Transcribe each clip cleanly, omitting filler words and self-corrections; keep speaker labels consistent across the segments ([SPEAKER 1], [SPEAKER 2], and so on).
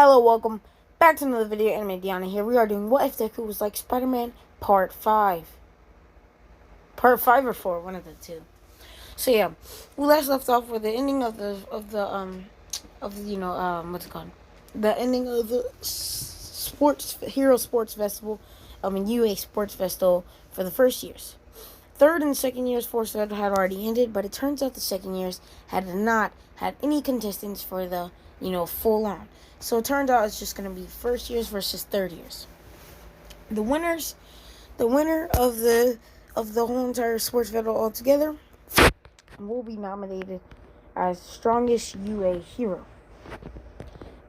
[SPEAKER 1] Hello, welcome back to another video. Anime Diana here. We are doing What If Deku Was Like Spider-Man Part 5. Part 5 or 4, one of the two. So yeah, we last left off with the ending of the what's it called? The ending of the Sports Festival, UA Sports Festival for the first years. Third and second year's Force Fed had already ended, but it turns out the second years had not had any contestants for the, full on. So it turned out it's just going to be first years versus third years. The winner of the whole entire sports festival altogether will be nominated as strongest UA hero.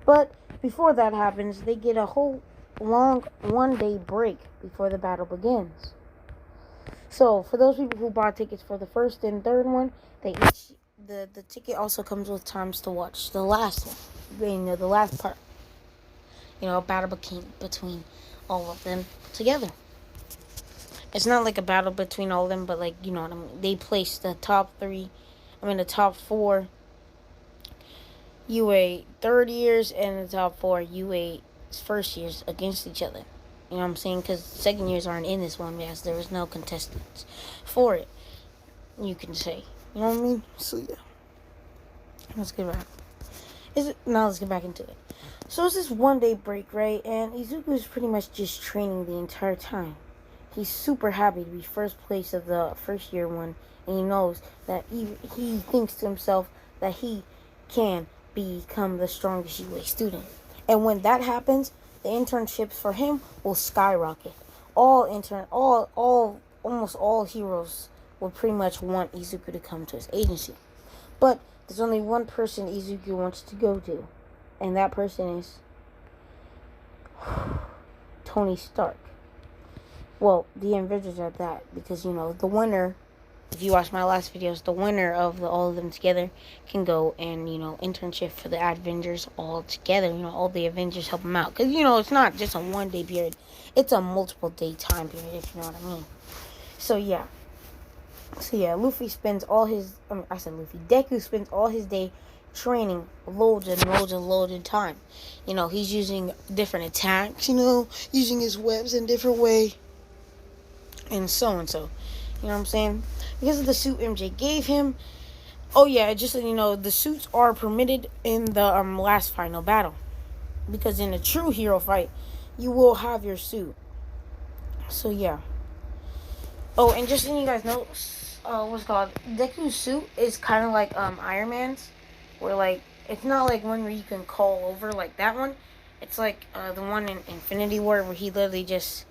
[SPEAKER 1] But before that happens, they get a whole long 1-day break before the battle begins. So for those people who bought tickets for the first and third one, the ticket also comes with times to watch the last one. The last part. A battle between all of them together. It's not like a battle between all of them, but what I mean. They place the top four UA third years and the top four UA first years against each other. You know what I'm saying? Because second years aren't in this one. Yes, there was no contestants for it. You can say. You know what I mean? So yeah. Let's get back. Let's get back into it. So it's this 1-day break, right? And Izuku is pretty much just training the entire time. He's super happy to be first place of the first year one, and he knows that he thinks to himself that he can become the strongest UA student. And when that happens, the internships for him will skyrocket. Almost all heroes will pretty much want Izuku to come to his agency. But there's only one person Izuku wants to go to, and that person is Tony Stark. Well, the Avengers are that, because, the winner, if you watch my last videos, the winner of all of them together can go and, internship for the Avengers all together. All the Avengers help them out. Because, it's not just a 1-day period. It's a multiple day time period, if you know what I mean. So, yeah. Deku spends all his day training loads of time. He's using different attacks, using his webs in different way. And so. You know what I'm saying? Because of the suit MJ gave him. Oh yeah, just so you know, the suits are permitted in the last final battle. Because in a true hero fight, you will have your suit. So yeah. Oh, and just so you guys know, Deku's suit is kind of like Iron Man's, where it's not like one where you can call over like that one. It's like the one in Infinity War where he literally just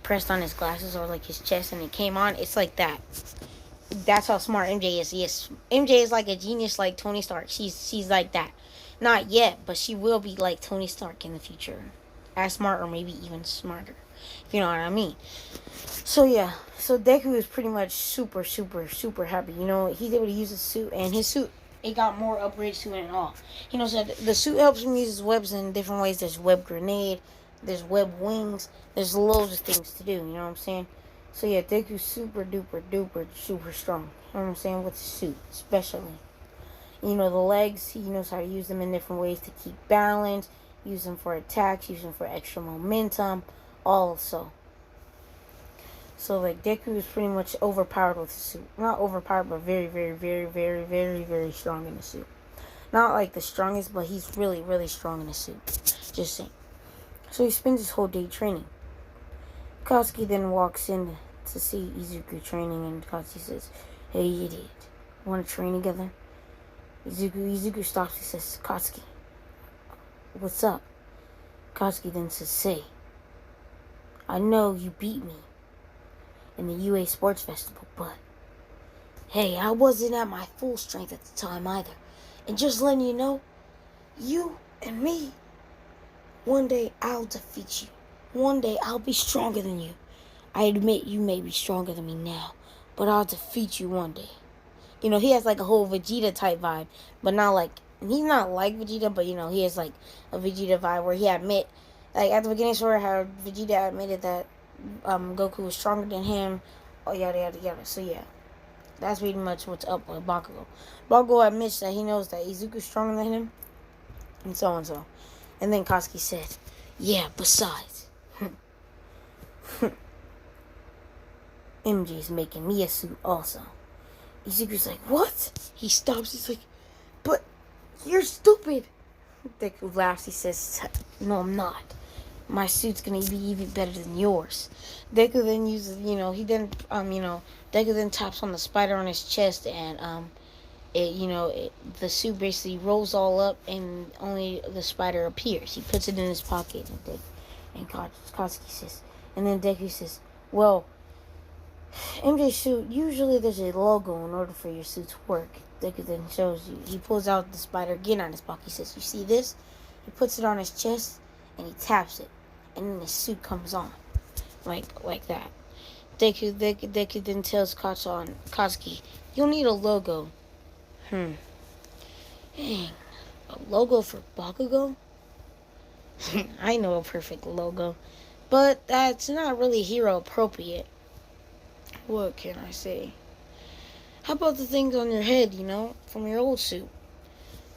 [SPEAKER 1] pressed on his glasses or his chest and it came on. It's like that. That's how smart MJ is. Yes, MJ is like a genius like Tony Stark. She's like that. Not yet, but she will be like Tony Stark in the future. As smart or maybe even smarter. If you know what I mean. So yeah. So Deku is pretty much super, super, super happy. He's able to use his suit, and his suit, it got more upgrades to it and all. So the suit helps him use his webs in different ways. There's web grenade, there's web wings, there's loads of things to do, you know what I'm saying? So yeah, Deku's super duper duper super strong. You know what I'm saying? With the suit, especially. The legs, he knows how to use them in different ways to keep balance, use them for attacks, use them for extra momentum, also. So Deku is pretty much overpowered with the suit. Not overpowered, but very, very, very, very, very, very strong in the suit. Not like the strongest, but he's really, really strong in the suit. Just saying. So he spends his whole day training. Katsuki then walks in to see Izuku training, and Katsuki says, "Hey, idiot, want to train together?" Izuku stops. He says, "Katsuki, what's up?" Katsuki then says, "Say, I know you beat me in the UA Sports Festival, but hey, I wasn't at my full strength at the time either. And just letting you know, you and me, one day I'll defeat you. One day I'll be stronger than you. I admit you may be stronger than me now, but I'll defeat you one day." He has a whole Vegeta type vibe, but he's not like Vegeta, but he has a Vegeta vibe where he at the beginning story how Vegeta admitted that Goku was stronger than him, yada yada yada. So yeah, that's pretty much what's up with Bakugo. Bakugo admits that he knows that Izuku's stronger than him, and so and so. And then Katsuki said, yeah, besides, MJ's making me a suit also. Izuku's like, what? He stops. He's like, but you're stupid. Deku laughs. He says, no, I'm not. My suit's gonna be even better than yours. Deku then uses, Deku then taps on the spider on his chest, and the suit basically rolls all up, and only the spider appears. He puts it in his pocket, and Katsuki says, and then Deku says, well, MJ's suit, usually there's a logo in order for your suit to work. Deku then shows you. He pulls out the spider again out of his pocket. He says, you see this? He puts it on his chest, and he taps it, and then his suit comes on. Like that. Deku then tells Katsuki, you'll need a logo. Dang. A logo for Bakugo? I know a perfect logo. But that's not really hero appropriate. What can I say? How about the things on your head, from your old suit?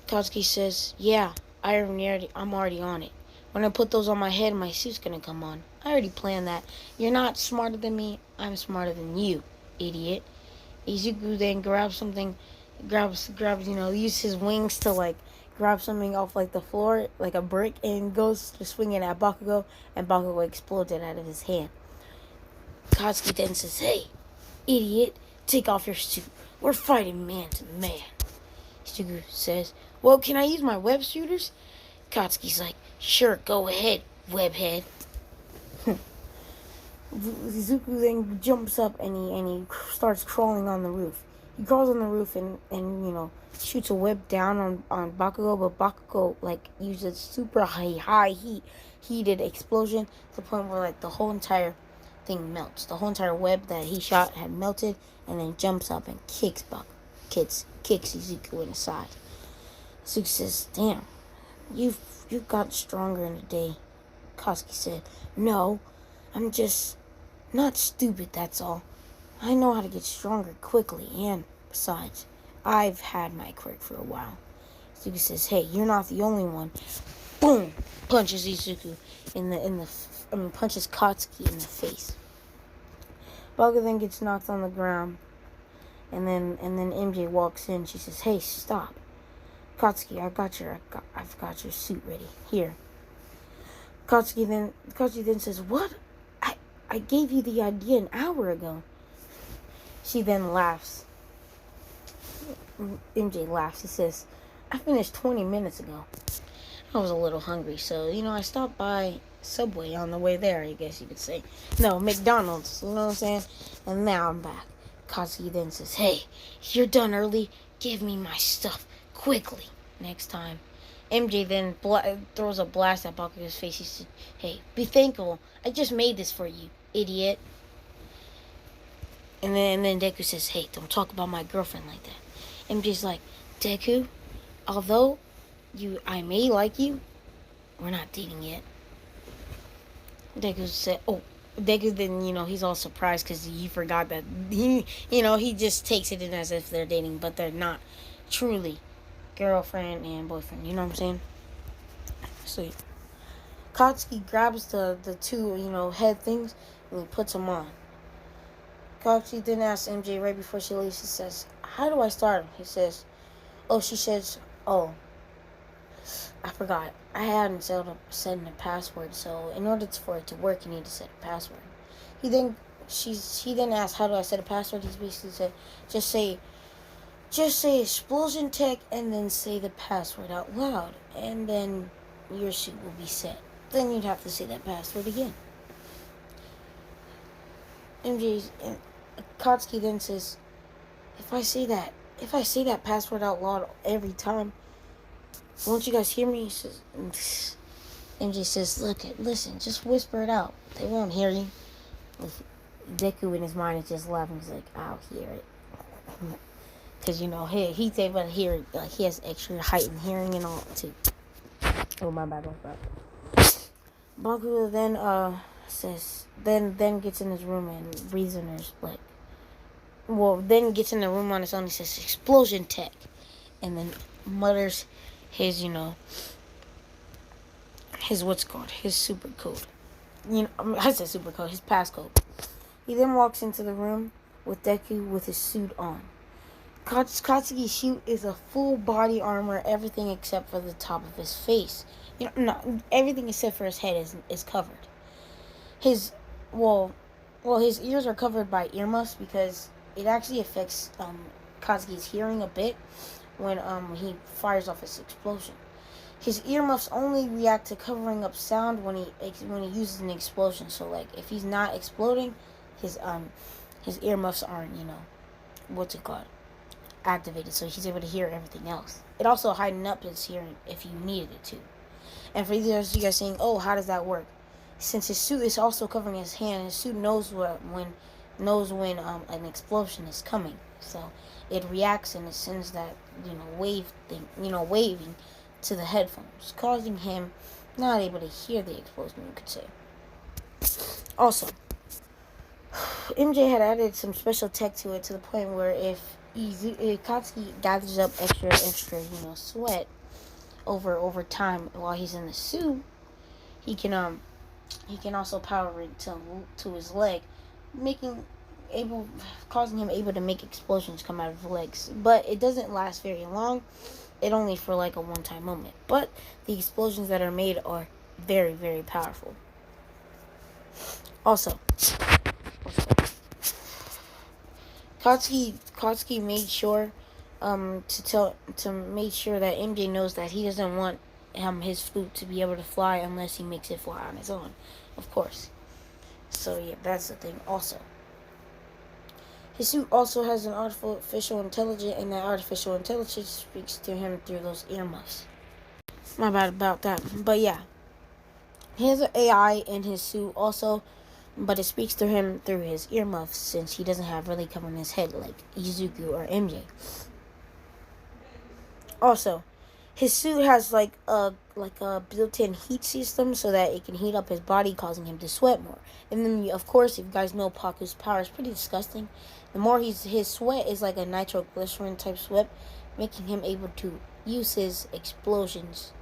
[SPEAKER 1] Katsuki says, yeah, I'm already on it. When I put those on my head, my suit's gonna come on. I already planned that. You're not smarter than me, I'm smarter than you, idiot. Izuku then grabs something, uses his wings to, grab something off, the floor, like a brick, and goes to swing it at Bakugo, and Bakugo explodes it out of his hand. Katsuki then says, hey, idiot, take off your suit. We're fighting man to man. Izuku says, well, can I use my web shooters? Katsuki's like, sure, go ahead, webhead. Izuku then jumps up and he starts crawling on the roof. He crawls on the roof and shoots a web down on Bakugo, but Bakugo uses super heated explosion to the point where the whole entire thing melts. The whole entire web that he shot had melted, and then jumps up and kicks Izuku in the side. Izuku says, damn, you've got stronger in a day. Katsuki said, no, I'm just not stupid, that's all. I know how to get stronger quickly, and besides, I've had my quirk for a while. Izuku says, hey, you're not the only one. Boom! Punches Izuku punches Katsuki in the face. Bakugo then gets knocked on the ground, and then MJ walks in. She says, hey, stop. Katsuki, I've got your suit ready. Here. Katsuki then says, what? I gave you the idea an hour ago. She then laughs. MJ laughs. He says, I finished 20 minutes ago. I was a little hungry, so, I stopped by Subway on the way there, I guess you could say. No, McDonald's, you know what I'm saying? And now I'm back. Katsuki then says, hey, you're done early. Give me my stuff quickly next time. MJ then throws a blast at Bakugo's face. He said, hey, be thankful. I just made this for you, idiot. And then Deku says, hey, don't talk about my girlfriend like that. MJ's like, Deku, although I may like you, we're not dating yet. Deku then, he's all surprised because he forgot that, he just takes it in as if they're dating, but they're not truly girlfriend and boyfriend, you know what I'm saying? Sweet. Katsuki grabs the two, head things, and he puts them on. Katsuki then asks MJ right before she leaves, he says, how do I start him? She says, I forgot. I hadn't set in a password, so in order for it to work, you need to set a password. He then asked, how do I set a password? He's basically said, just say explosion tech and then say the password out loud, and then your suit will be set. Then you'd have to say that password again. Katsuki then says, if I say that password out loud every time, won't you guys hear me? He says, MJ says, listen, just whisper it out. They won't hear you. Deku in his mind is just laughing. He's like, I'll hear it. Because, he's able to hear it. He has extra heightened hearing and all, too. Oh, my bad. Bakugo then, says, then gets in his room and breathes in his, then gets in the room on his own. He says, explosion tech. And then mutters his, his what's called his super code. I said super code, his passcode. He then walks into the room with Deku with his suit on. Katsuki's suit is a full body armor, everything except for the top of his face. No, everything except for his head is covered. His his ears are covered by earmuffs because it actually affects Katsuki's hearing a bit when he fires off his explosion. His earmuffs only react to covering up sound when he uses an explosion. So like if he's not exploding, his earmuffs aren't activated, so he's able to hear everything else. It also heightened up his hearing if you needed it to. And for those of you guys saying, "Oh, how does that work?" Since his suit is also covering his hand, his suit knows when an explosion is coming. So it reacts and it sends that waving to the headphones, causing him not able to hear the explosion, you could say. Also, MJ had added some special tech to it to the point where if Katsuki gathers up extra, sweat over time while he's in the suit, he can also power it to his leg, causing him able to make explosions come out of his legs. But it doesn't last very long. It only for like a one-time moment. But the explosions that are made are very, very powerful. Also, Katsuki made sure to make sure that MJ knows that he doesn't want his flute to be able to fly unless he makes it fly on his own, of course. So yeah, that's the thing. Also, his suit also has an artificial intelligence, and that artificial intelligence speaks to him through those earmuffs. My bad about that, but yeah, he has an AI in his suit also. But it speaks to him through his earmuffs since he doesn't have really covering his head like Izuku or MJ. Also, his suit has like a built-in heat system so that it can heat up his body, causing him to sweat more. And then, of course, if you guys know Paku's power is pretty disgusting. The more his sweat is like a nitroglycerin type sweat, making him able to use his explosions,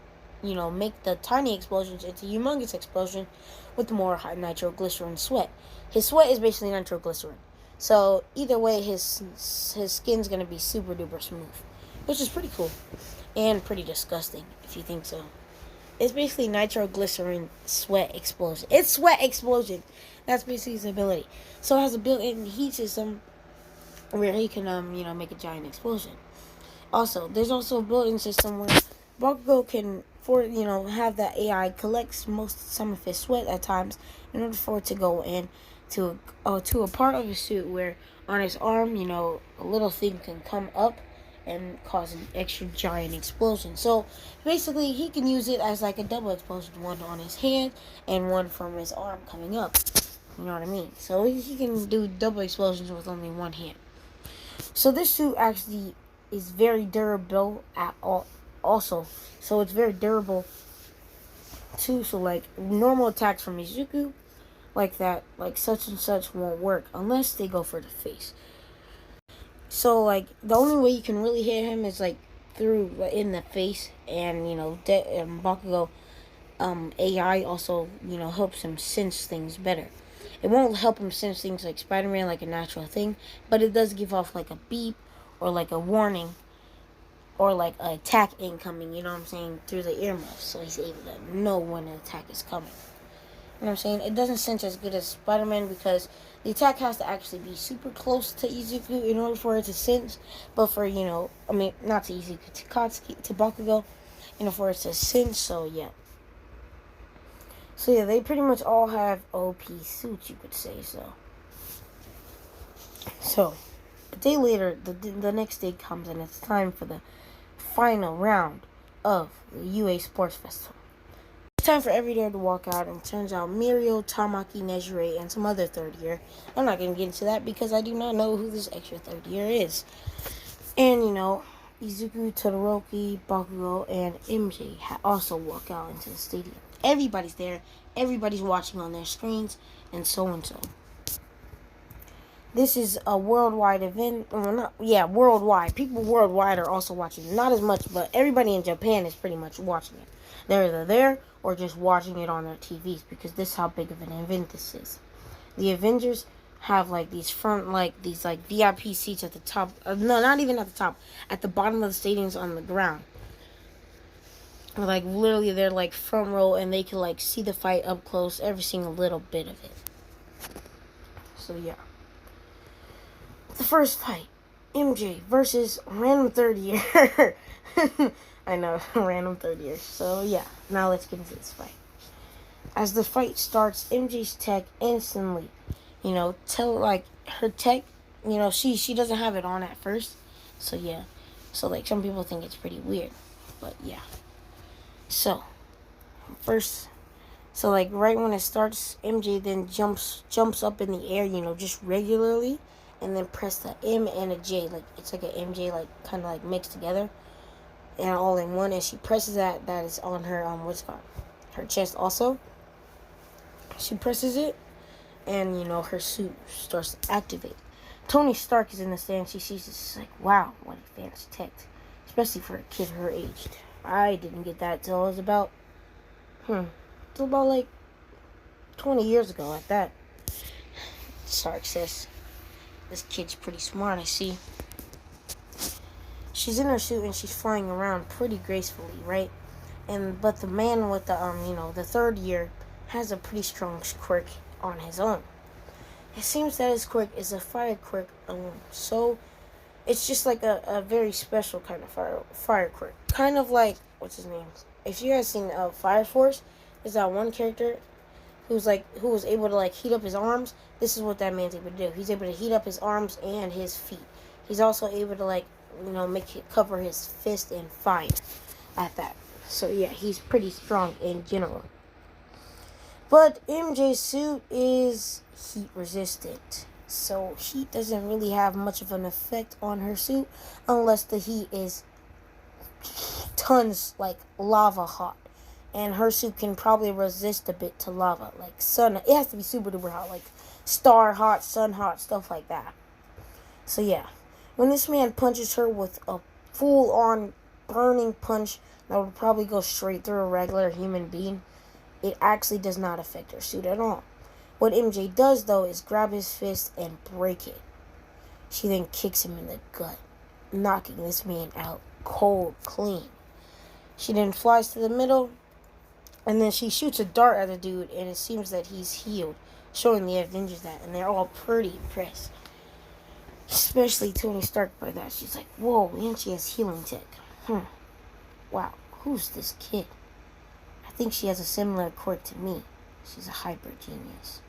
[SPEAKER 1] make the tiny explosions into humongous explosion with more high nitroglycerin sweat. His sweat is basically nitroglycerin. So either way, his skin's going to be super duper smooth, which is pretty cool and pretty disgusting if you think so. It's basically nitroglycerin sweat explosion. It's sweat explosion. That's basically his ability. So it has a built-in heat system where he can make a giant explosion. Also, there's also a built-in system where Bakugo can have that AI collect some of his sweat at times in order for it to go in to a part of his suit where on his arm, a little thing can come up and cause an extra giant explosion. So basically, he can use it as like a double explosion, one on his hand and one from his arm coming up. You know what I mean? So he can do double explosions with only one hand. So this suit actually is very durable at all. Also, so it's very durable too. So like normal attacks from Izuku, like that, like such and such won't work unless they go for the face. So like the only way you can really hit him is like through in the face, and Bakugo AI also helps him sense things better. It won't help him sense things like Spider-Man, like a natural thing, but it does give off like a beep or like a warning or like an attack incoming, through the earmuffs, so he's able to know when an attack is coming. You know what I'm saying? It doesn't sense as good as Spider-Man because the attack has to actually be super close to Izuku in order for it to sense, but for, not to Izuku, to Katsuki, to Bakugo, for it to sense, so yeah. So yeah, they pretty much all have OP suits, you could say so. So, a day later, the next day comes and it's time for the final round of the UA Sports Festival. It's time for every year to walk out, and it turns out Mirio, Tamaki, Nejire, and some other third year. I'm not going to get into that because I do not know who this extra third year is. And, Izuku, Todoroki, Bakugo, and MJ also walk out into the stadium. Everybody's there. Everybody's watching on their screens, and so and so. This is a worldwide event. Worldwide. People worldwide are also watching. Not as much, but everybody in Japan is pretty much watching it. They're either there or just watching it on their TVs, because this is how big of an event this is. The Avengers have like these front, like these like VIP seats at the top. No, not even at the top. At the bottom of the stadium's on the ground. Like literally, they're like front row, and they can like see the fight up close, every single little bit of it. So yeah, the first fight, MJ versus random third year. I know, random third year. So yeah, now let's get into this fight. As the fight starts, MJ's tech instantly, her tech, she doesn't have it on at first. So yeah, so like some people think it's pretty weird, but yeah. So like right when it starts, MJ then jumps up in the air, just regularly, and then press the M and a J, like it's like an MJ, like kind of like mixed together, and all in one. And she presses that is on her her chest also. She presses it, and her suit starts to activate. Tony Stark is in the stand. She sees this, she's like, wow, what advanced tech, especially for a kid her age. I didn't get that till I was about, like 20 years ago at that. Stark says, this kid's pretty smart, I see. She's in her suit and she's flying around pretty gracefully, right? But the man with the third year has a pretty strong quirk on his own. It seems that his quirk is a fire quirk, so it's just like a very special kind of fire quirk. Kind of like, what's his name? If you guys seen Fire Force, there's that one character who was able to like heat up his arms. This is what that man's able to do. He's able to heat up his arms and his feet. He's also able to like, cover his fist in fire at that. So yeah, he's pretty strong in general. But MJ's suit is heat resistant, so heat doesn't really have much of an effect on her suit unless the heat is tons, like lava hot. And her suit can probably resist a bit to lava, like sun. It has to be super duper hot, like star hot, sun hot, stuff like that. So yeah, when this man punches her with a full-on burning punch that would probably go straight through a regular human being, it actually does not affect her suit at all. What MJ does, though, is grab his fist and break it. She then kicks him in the gut, knocking this man out cold clean. She then flies to the middle, and then she shoots a dart at the dude, and it seems that he's healed, showing the Avengers that, and they're all pretty impressed. Especially Tony Stark by that. She's like, whoa, and she has healing tech. Wow, who's this kid? I think she has a similar quirk to me. She's a hyper genius.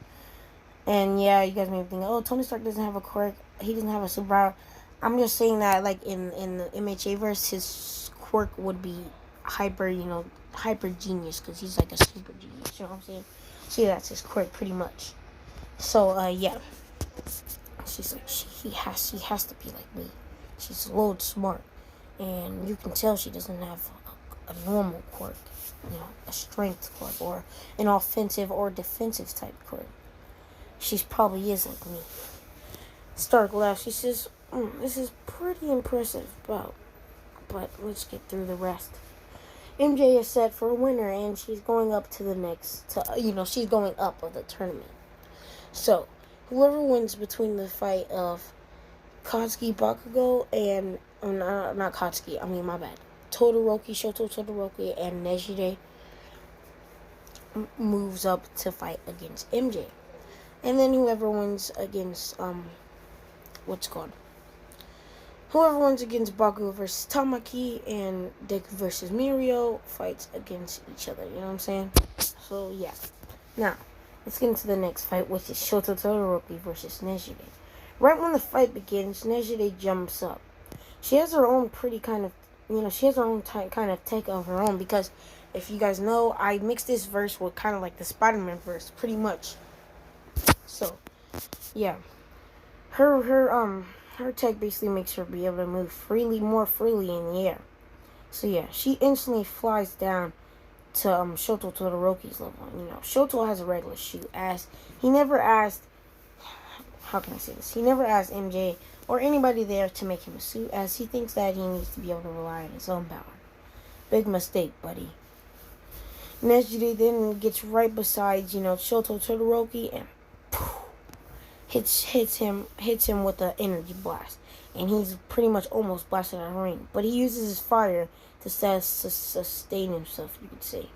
[SPEAKER 1] And yeah, you guys may be thinking, oh, Tony Stark doesn't have a quirk. He doesn't have a superpower. I'm just saying that, like, in the MHA verse, his quirk would be hyper genius, because he's like a super genius. You know what I'm saying? So yeah, that's his quirk, pretty much. So, yeah. She's like, he has to be like me. She's load smart. And you can tell she doesn't have a normal quirk. A strength quirk or an offensive or defensive type quirk. She probably is like me. Stark laughs. She says, this is pretty impressive, but let's get through the rest. MJ is set for a winner, and she's going up to the next, she's going up of the tournament. So, whoever wins between the fight of Katsuki Bakugo and, not Katsuki, my bad. Shoto Todoroki, and Nejire moves up to fight against MJ. And then whoever wins against, whoever wins against Bakugo versus Tamaki and Deku versus Mirio fights against each other, you know what I'm saying? So, yeah. Now, let's get into the next fight, which is Shoto Todoroki versus Nejire. Right when the fight begins, Nejire jumps up. She has her own pretty kind of, she has her own kind of take of her own, because if you guys know, I mixed this verse with kind of like the Spider-Man verse, pretty much. So, yeah. Her tech basically makes her be able to move more freely in the air. So, yeah, she instantly flies down to Shoto Todoroki's level. Shoto has a regular shoot, as he never asked, how can I say this? He never asked MJ or anybody there to make him a suit, as he thinks that he needs to be able to rely on his own power. Big mistake, buddy. Nejire then gets right beside, Shoto Todoroki and poof, hits him with an energy blast. And he's pretty much almost blasted out of the ring. But he uses his fire to sustain himself, you could say,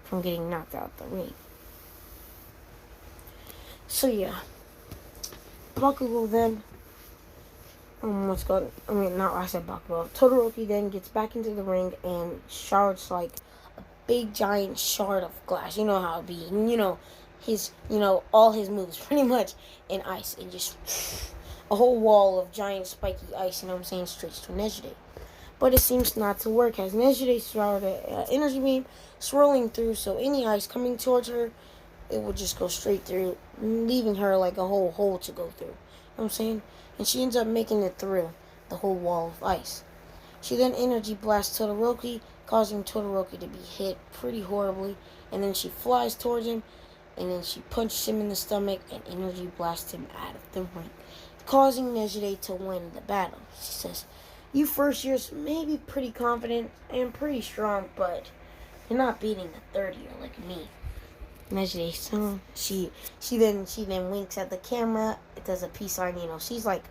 [SPEAKER 1] from getting knocked out of the ring. So yeah. Bakugo then Todoroki then gets back into the ring and shards like a big giant shard of glass. You know how it be. And, his all his moves pretty much in ice, and just a whole wall of giant spiky ice, straight to Nejire. But it seems not to work, as Nejire started an energy beam swirling through, so any ice coming towards her, it would just go straight through, leaving her like a whole hole to go through. You know what I'm saying? And she ends up making it through the whole wall of ice. She then energy blasts Todoroki, causing Todoroki to be hit pretty horribly, and then she flies towards him, and then she punches him in the stomach and energy blasts him out of the ring, causing Nejire to win the battle. She says, "You first years may be pretty confident and pretty strong, but you're not beating a 30-year like me." Nejire, so she then winks at the camera. It does a peace sign. She's like,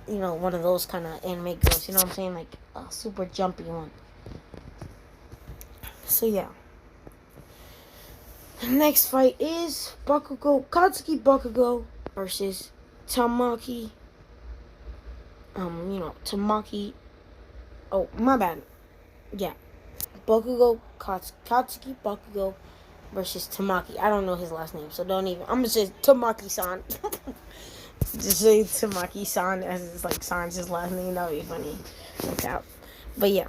[SPEAKER 1] one of those kind of anime girls. You know what I'm saying? Like a super jumpy one. So yeah. The next fight is Katsuki Bakugo versus Tamaki. Tamaki. Oh, my bad. Yeah. Katsuki Bakugo versus Tamaki. I don't know his last name, so don't even. I'm gonna say Tamaki-san. Just say Tamaki-san as it's like San's his last name. That would be funny. Look out. But yeah.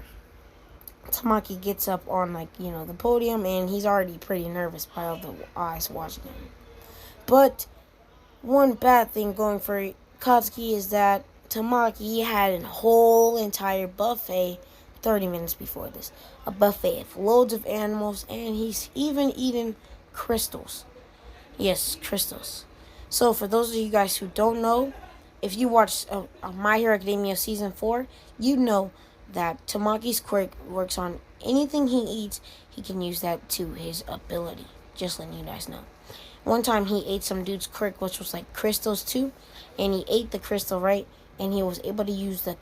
[SPEAKER 1] Tamaki gets up on the podium, and he's already pretty nervous by all the eyes watching him. But one bad thing going for Katsuki is that Tamaki had a whole entire buffet 30 minutes before this. A buffet of loads of animals, and he's even eaten crystals. Yes, crystals. So for those of you guys who don't know, if you watch My Hero Academia Season 4, you know that Tamaki's quirk works on anything he eats. He can use that to his ability. Just letting you guys know. One time he ate some dude's quirk, which was like crystals too, and he ate the crystal, right? And he was able to use the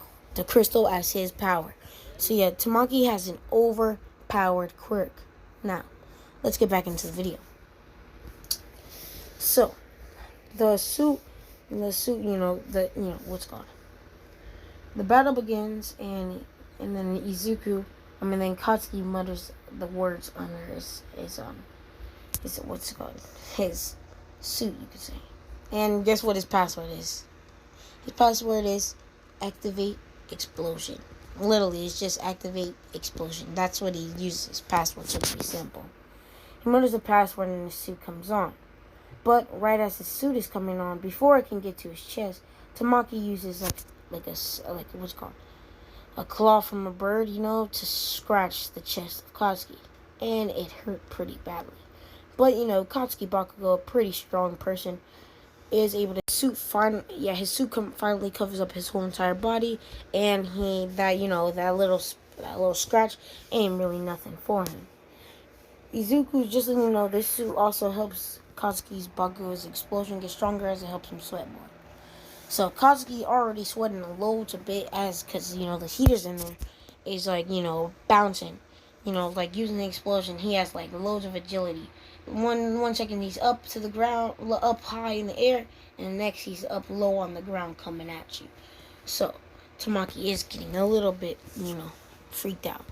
[SPEAKER 1] crystal as his power. So yeah, Tamaki has an overpowered quirk. Now, let's get back into the video. So, the suit, what's it called? The battle begins, and then then Katsuki mutters the words under his what's it called? His suit, you could say. And guess what his password is? His password is activate explosion. Literally, it's just activate explosion. That's what he uses his password to be simple. He mutters the password and the suit comes on. But right as his suit is coming on, before it can get to his chest, Tamaki uses what's it called? A claw from a bird, to scratch the chest of Katsuki. And it hurt pretty badly. But, Katsuki Bakugo, a pretty strong person, is able to his suit finally covers up his whole entire body, and that little scratch ain't really nothing for him. Izuku, just letting you know, this suit also helps Bakugo's explosion get stronger as it helps him sweat more. So Katsuki already sweating loads a bit because the heaters in there is bouncing, using the explosion. He has loads of agility. One second he's up to the ground, up high in the air, and the next he's up low on the ground coming at you. So Tamaki is getting a little bit, freaked out.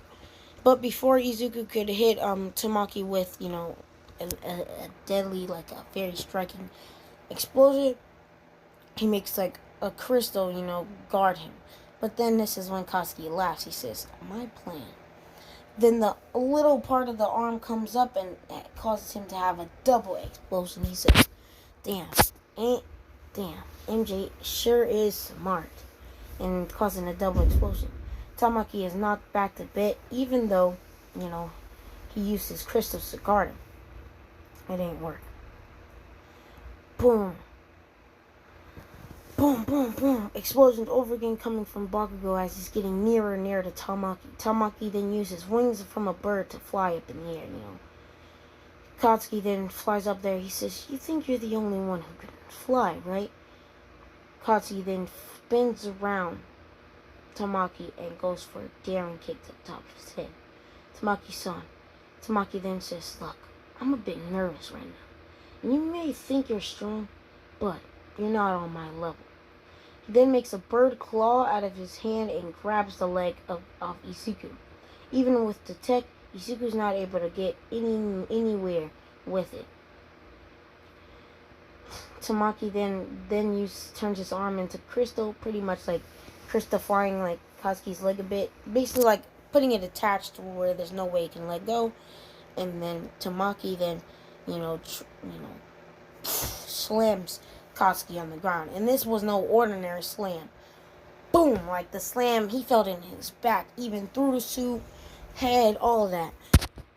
[SPEAKER 1] But before Izuku could hit Tamaki with, a deadly, a very striking explosion, he makes a crystal, guard him. But then this is when Katsuki laughs. He says, "My plan." Then the little part of the arm comes up and it causes him to have a double explosion. He says, damn, MJ sure is smart. And causing a double explosion. Tamaki is knocked back to bed, even though, he used his crystals to guard him. It ain't work. Boom. Boom, boom, boom. Explosions over again coming from Bakugo as he's getting nearer and nearer to Tamaki. Tamaki then uses wings from a bird to fly up in the air, Katsuki then flies up there. He says, "You think you're the only one who can fly, right?" Katsuki then spins around Tamaki and goes for a daring kick to the top of his head. Tamaki-san. Tamaki then says, "Look, I'm a bit nervous right now. And you may think you're strong, but you're not on my level." He then makes a bird claw out of his hand and grabs the leg of Izuku. Even with the tech, Izuku's not able to get anywhere with it. Tamaki then turns his arm into crystal, pretty much like crystallifying like Katsuki's leg a bit. Basically like putting it attached to where there's no way it can let go. And then Tamaki then, slams Katsuki on the ground. And this was no ordinary slam. Boom! Like the slam, he felt in his back, even through the suit, head, all of that.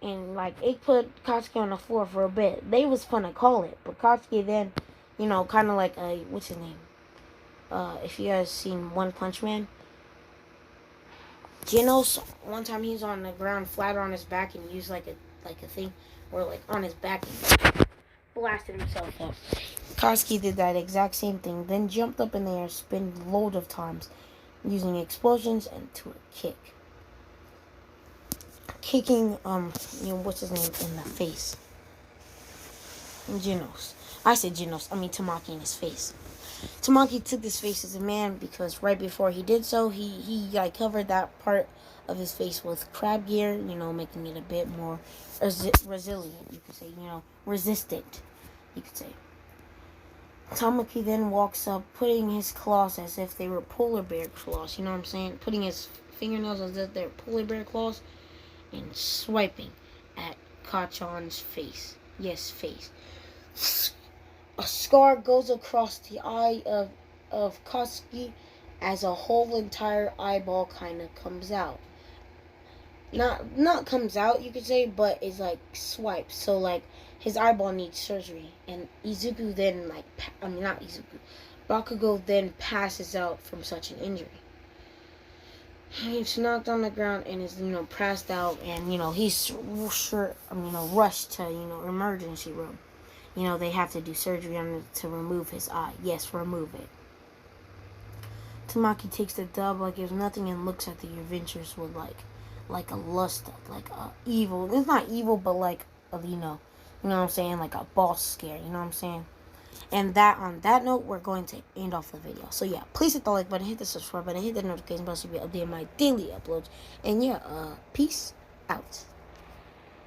[SPEAKER 1] And like it put Katsuki on the floor for a bit. They was fun to call it, but Katsuki then, kind of like what's his name? If you guys seen One Punch Man, Genos. One time he was on the ground, flat on his back, and he used like a thing, or like on his back, and blasted himself up. Katsuki did that exact same thing, then jumped up in the air, spin loads of times, using explosions and to a kick. Kicking, what's his name, in the face. Genos. I said Genos, I mean Tamaki in his face. Tamaki took his face as a man because right before he did so, he covered that part of his face with crab gear, making it a bit more resilient, you could say, resistant, you could say. Tamaki then walks up, putting his claws as if they were polar bear claws, you know what I'm saying? Putting his fingernails as if they're polar bear claws, and swiping at Kachan's face. Yes, face. A scar goes across the eye of Katsuki as a whole entire eyeball kind of comes out. Not comes out, you could say, but is like swiped. So like his eyeball needs surgery, and Izuku then not Izuku, Bakugo then passes out from such an injury. He's knocked on the ground and is passed out, and he's rushed to emergency room. They have to do surgery on it to remove his eye. Yes, remove it. Tamaki takes the dub like there's nothing and looks at the adventures with like a lust, like a evil. It's not evil, but like you know what I'm saying, like a boss scare. You know what I'm saying. And on that note, we're going to end off the video. So yeah, please hit the like button, hit the subscribe button, hit the notification bell so you be updated my daily uploads. And yeah, peace out.